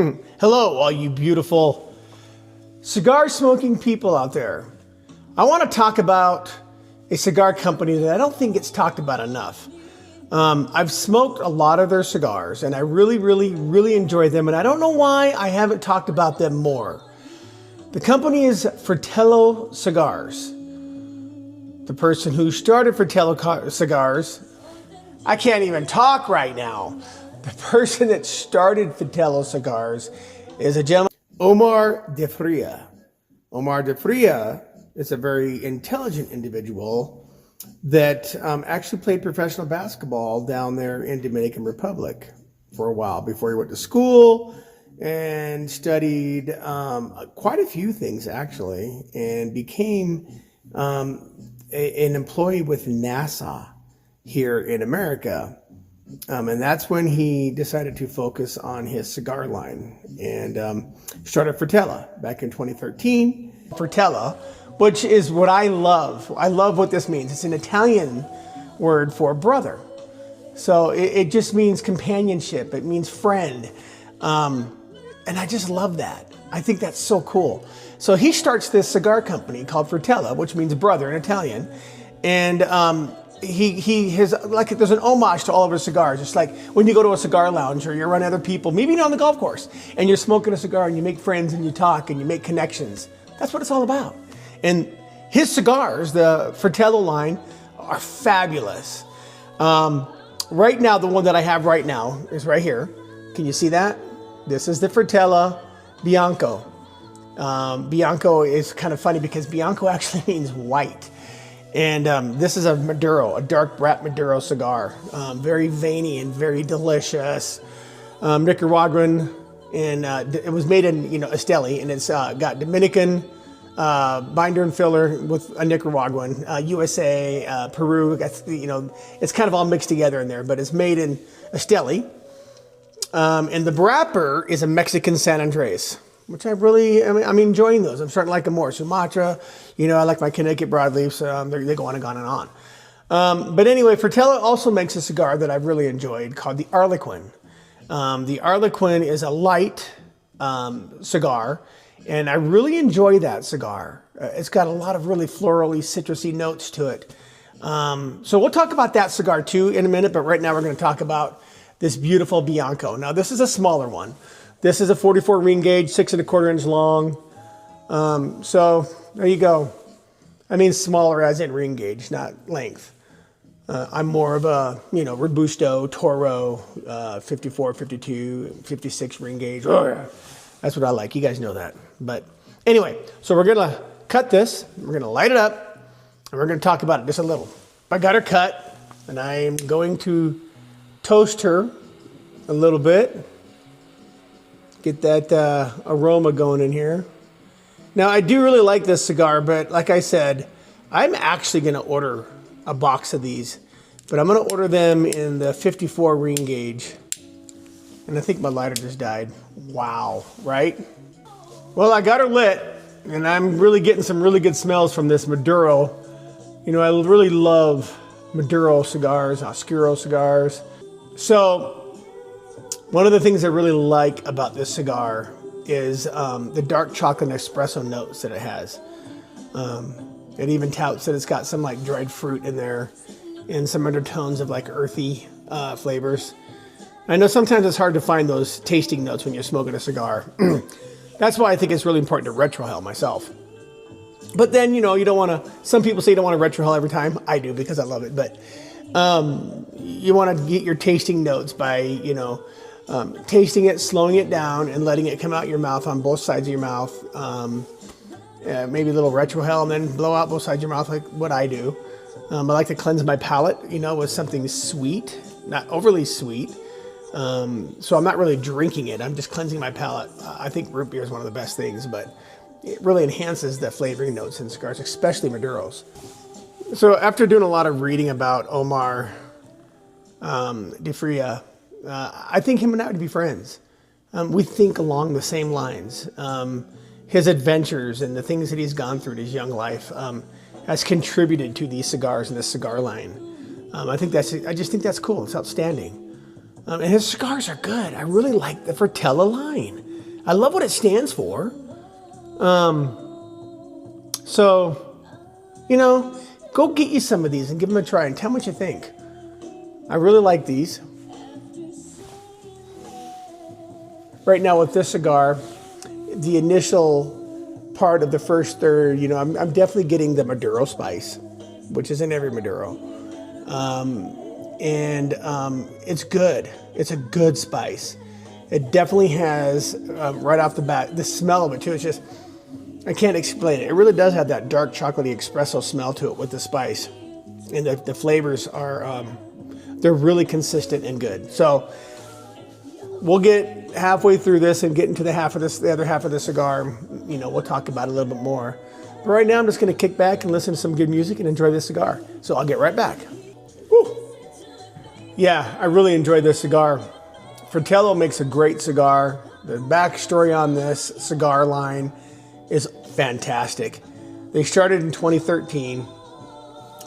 Hello, all you beautiful cigar smoking people out there. I want to talk about a cigar company that I don't think gets talked about enough. I've smoked a lot of their cigars and I really enjoy them, and I don't know why I haven't talked about them more. The company is Fratello Cigars. The person who started Fratello Cigars, I can't even talk right now. The person that started Fratello Cigars is a gentleman, Omar de Fria. Omar de Fria is a very intelligent individual that actually played professional basketball down there in Dominican Republic for a while before he went to school and studied quite a few things actually, and became an employee with NASA here in America. And that's when he decided to focus on his cigar line and started Fratello back in 2013. Fratello, which is what I love. I love what this means. It's an Italian word for brother. So it just means companionship. It means friend. And I just love that. I think that's so cool. So he starts this cigar company called Fratello, which means brother in Italian. And he has, like, there's an homage to all of his cigars. It's like when you go to a cigar lounge or you're around other people, maybe you're on the golf course, and you're smoking a cigar and you make friends and you talk and you make connections. That's what it's all about. And his cigars, the Fratello line, are fabulous. Right now, the one that I have right now is right here. Can you see that? This is the Fratello Bianco. Bianco is kind of funny because Bianco actually means white. And this is a Maduro, a dark Brat Maduro cigar. Very veiny and very delicious. Nicaraguan, and it was made in Esteli, and it's got Dominican binder and filler with a Nicaraguan, USA, Peru. It's kind of all mixed together in there, but it's made in Esteli. And the wrapper is a Mexican San Andrés, which I'm enjoying those. I'm starting to like them more. Sumatra, I like my Connecticut broadleafs. They go on and on and on. But anyway, Fratello also makes a cigar that I've really enjoyed called the Harlequin. The Harlequin is a light cigar, and I really enjoy that cigar. It's got a lot of really florally, citrusy notes to it. So we'll talk about that cigar too in a minute, but right now we're going to talk about this beautiful Bianco. Now this is a smaller one. This is a 44 ring gauge, 6 1/4 inch long. So there you go. I mean smaller as in ring gauge, not length. I'm more of a, Robusto, Toro, 54, 52, 56 ring gauge. Oh, yeah. That's what I like. You guys know that. But anyway, so we're going to cut this. We're going to light it up. And we're going to talk about it just a little. I got her cut, and I'm going to toast her a little bit. Get that aroma going in here. Now, I do really like this cigar, but like I said, I'm actually going to order a box of these, but I'm going to order them in the 54 ring gauge. And I think my lighter just died. Wow, right? Well, I got her lit, and I'm really getting some really good smells from this Maduro. I really love Maduro cigars, Oscuro cigars. So one of the things I really like about this cigar is the dark chocolate espresso notes that it has. It even touts that it's got some like dried fruit in there and some undertones of like earthy flavors. I know sometimes it's hard to find those tasting notes when you're smoking a cigar. That's why I think it's really important to retrohale myself. But then, you don't want to, some people say you don't want to retrohale every time. I do because I love it. But you want to get your tasting notes by, tasting it, slowing it down, and letting it come out your mouth on both sides of your mouth. Maybe a little retrohale and then blow out both sides of your mouth like what I do. I like to cleanse my palate, with something sweet, not overly sweet. So I'm not really drinking it. I'm just cleansing my palate. I think root beer is one of the best things, but it really enhances the flavoring notes in cigars, especially Maduros. So after doing a lot of reading about Omar de Fria, I think him and I would be friends. We think along the same lines. His adventures and the things that he's gone through in his young life has contributed to these cigars and this cigar line. I just think that's cool. It's outstanding. And his cigars are good. I really like the Fratello line. I love what it stands for. So, you know, go get you some of these and give them a try and tell me what you think. I really like these. Right now with this cigar, the initial part of the first third, you know, I'm definitely getting the Maduro spice, which is in every Maduro. It's good. It's a good spice. It definitely has, right off the bat, the smell of it too. It's just, I can't explain it. It really does have that dark chocolatey espresso smell to it with the spice. And the flavors are, they're really consistent and good. So we'll get halfway through this and get into the other half of the cigar. You know, we'll talk about it a little bit more. But right now I'm just gonna kick back and listen to some good music and enjoy this cigar. So I'll get right back. Woo. Yeah, I really enjoyed this cigar. Fratello makes a great cigar. The backstory on this cigar line is fantastic. They started in 2013.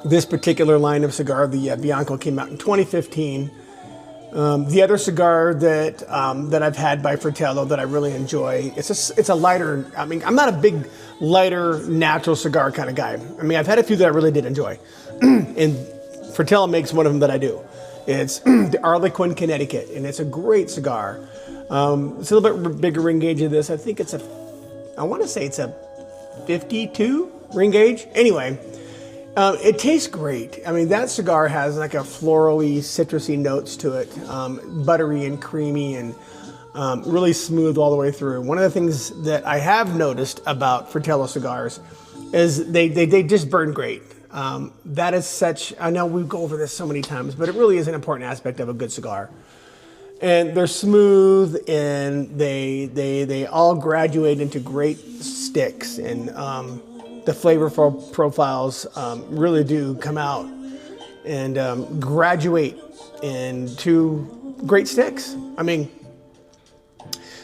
This particular line of cigar, the Bianco, came out in 2015. The other cigar that I've had by Fratello that I really enjoy, it's a lighter. I mean, I'm not a big lighter natural cigar kind of guy. I mean, I've had a few that I really did enjoy, and Fratello makes one of them that I do. It's the Arlequin, Connecticut, and it's a great cigar. It's a little bit bigger ring gauge of this. I think I want to say it's a 52 ring gauge. Anyway, it tastes great. I mean, that cigar has like a florally, citrusy notes to it, buttery and creamy and really smooth all the way through. One of the things that I have noticed about Fratello cigars is they just burn great. That is such, I know we go over this so many times, but it really is an important aspect of a good cigar. And they're smooth, and they all graduate into great sticks, and the flavor profiles really do come out and graduate into great sticks. I mean,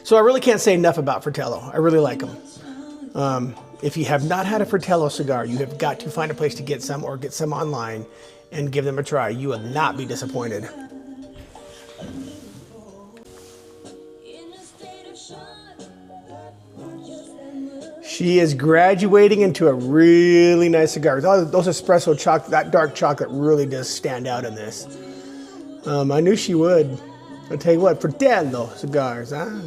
so I really can't say enough about Fratello. I really like them. If you have not had a Fratello cigar, you have got to find a place to get some or get some online and give them a try. You will not be disappointed. She is graduating into a really nice cigar. Those espresso chocolate, that dark chocolate really does stand out in this. I knew she would. I'll tell you what, Fratello cigars, huh?